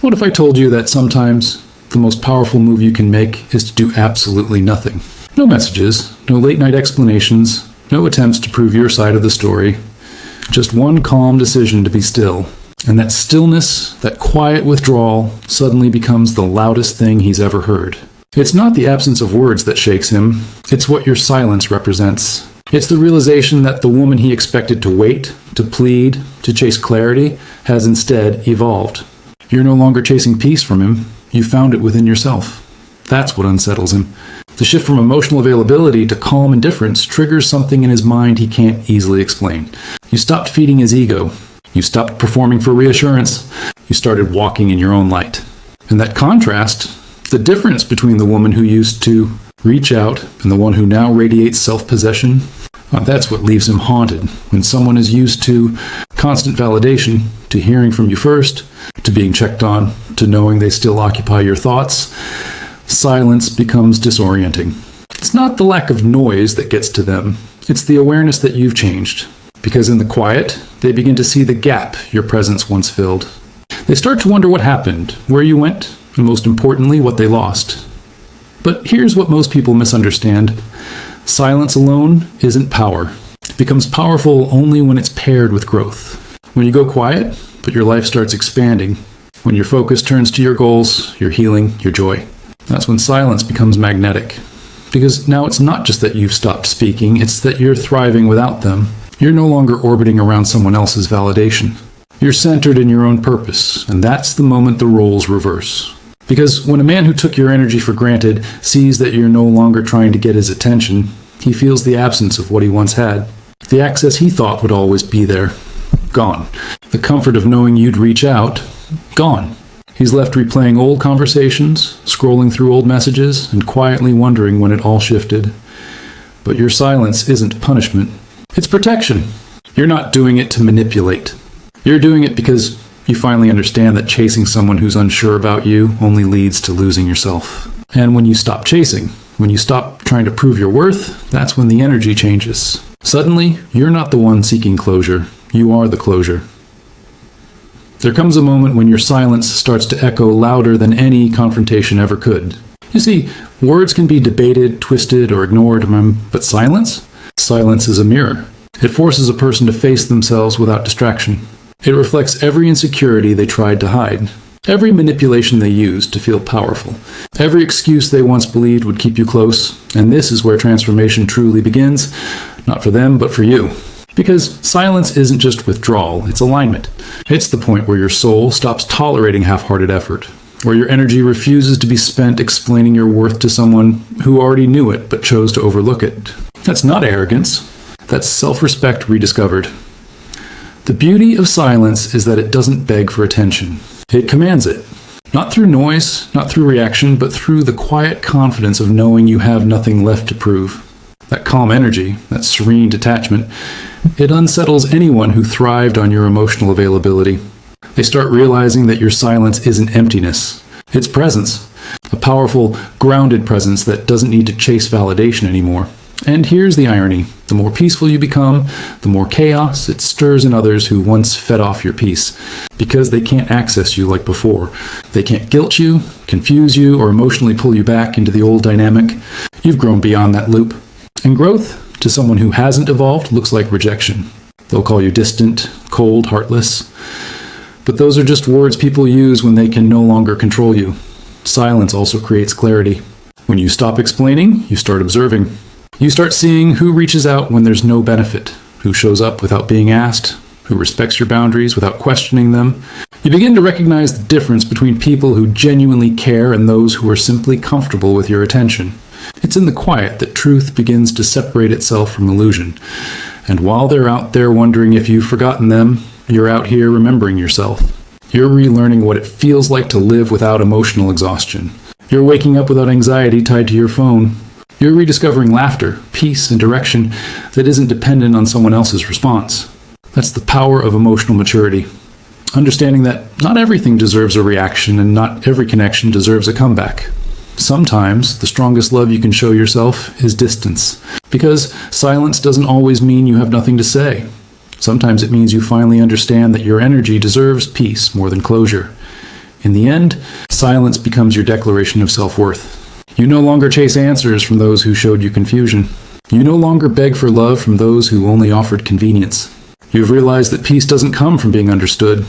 What if I told you that sometimes the most powerful move you can make is to do absolutely nothing? No messages, no late-night explanations, no attempts to prove your side of the story. Just one calm decision to be still. And that stillness, that quiet withdrawal, suddenly becomes the loudest thing he's ever heard. It's not the absence of words that shakes him, it's what your silence represents. It's the realization that the woman he expected to wait, to plead, to chase clarity, has instead evolved. You're no longer chasing peace from him, you found it within yourself. That's what unsettles him. The shift from emotional availability to calm indifference triggers something in his mind he can't easily explain. You stopped feeding his ego. You stopped performing for reassurance. You started walking in your own light. And that contrast, the difference between the woman who used to reach out and the one who now radiates self-possession, that's what leaves him haunted. When someone is used to constant validation, to hearing from you first, to being checked on, to knowing they still occupy your thoughts, silence becomes disorienting. It's not the lack of noise that gets to them. It's the awareness that you've changed. Because in the quiet, they begin to see the gap your presence once filled. They start to wonder what happened, where you went, and most importantly, what they lost. But here's what most people misunderstand. Silence alone isn't power. It becomes powerful only when it's paired with growth. When you go quiet, but your life starts expanding. When your focus turns to your goals, your healing, your joy. That's when silence becomes magnetic. Because now it's not just that you've stopped speaking, it's that you're thriving without them. You're no longer orbiting around someone else's validation. You're centered in your own purpose, and that's the moment the roles reverse. Because when a man who took your energy for granted sees that you're no longer trying to get his attention, he feels the absence of what he once had. The access he thought would always be there, gone. The comfort of knowing you'd reach out, gone. He's left replaying old conversations, scrolling through old messages, and quietly wondering when it all shifted. But your silence isn't punishment. It's protection. You're not doing it to manipulate. You're doing it because you finally understand that chasing someone who's unsure about you only leads to losing yourself. And when you stop chasing, when you stop trying to prove your worth, that's when the energy changes. Suddenly, you're not the one seeking closure. You are the closure. There comes a moment when your silence starts to echo louder than any confrontation ever could. You see, words can be debated, twisted, or ignored, but silence? Silence is a mirror. It forces a person to face themselves without distraction. It reflects every insecurity they tried to hide, every manipulation they used to feel powerful, every excuse they once believed would keep you close, and this is where transformation truly begins, not for them, but for you. Because silence isn't just withdrawal, it's alignment. It's the point where your soul stops tolerating half-hearted effort, where your energy refuses to be spent explaining your worth to someone who already knew it but chose to overlook it. That's not arrogance. That's self-respect rediscovered. The beauty of silence is that it doesn't beg for attention. It commands it. Not through noise, not through reaction, but through the quiet confidence of knowing you have nothing left to prove. That calm energy, that serene detachment, it unsettles anyone who thrived on your emotional availability. They start realizing that your silence isn't emptiness. It's presence. A powerful, grounded presence that doesn't need to chase validation anymore. And here's the irony. The more peaceful you become, the more chaos it stirs in others who once fed off your peace. Because they can't access you like before. They can't guilt you, confuse you, or emotionally pull you back into the old dynamic. You've grown beyond that loop. And growth, to someone who hasn't evolved, looks like rejection. They'll call you distant, cold, heartless. But those are just words people use when they can no longer control you. Silence also creates clarity. When you stop explaining, you start observing. You start seeing who reaches out when there's no benefit, who shows up without being asked, who respects your boundaries without questioning them. You begin to recognize the difference between people who genuinely care and those who are simply comfortable with your attention. It's in the quiet that truth begins to separate itself from illusion. And while they're out there wondering if you've forgotten them, you're out here remembering yourself. You're relearning what it feels like to live without emotional exhaustion. You're waking up without anxiety tied to your phone. You're rediscovering laughter, peace, and direction that isn't dependent on someone else's response. That's the power of emotional maturity. Understanding that not everything deserves a reaction and not every connection deserves a comeback. Sometimes the strongest love you can show yourself is distance, because silence doesn't always mean you have nothing to say. Sometimes it means you finally understand that your energy deserves peace more than closure. In the end, silence becomes your declaration of self-worth. You no longer chase answers from those who showed you confusion. You no longer beg for love from those who only offered convenience. You've realized that peace doesn't come from being understood.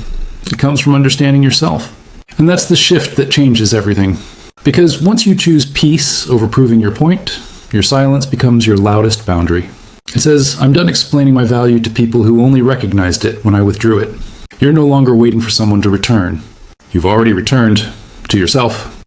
It comes from understanding yourself. And that's the shift that changes everything. Because once you choose peace over proving your point, your silence becomes your loudest boundary. It says, I'm done explaining my value to people who only recognized it when I withdrew it. You're no longer waiting for someone to return. You've already returned to yourself.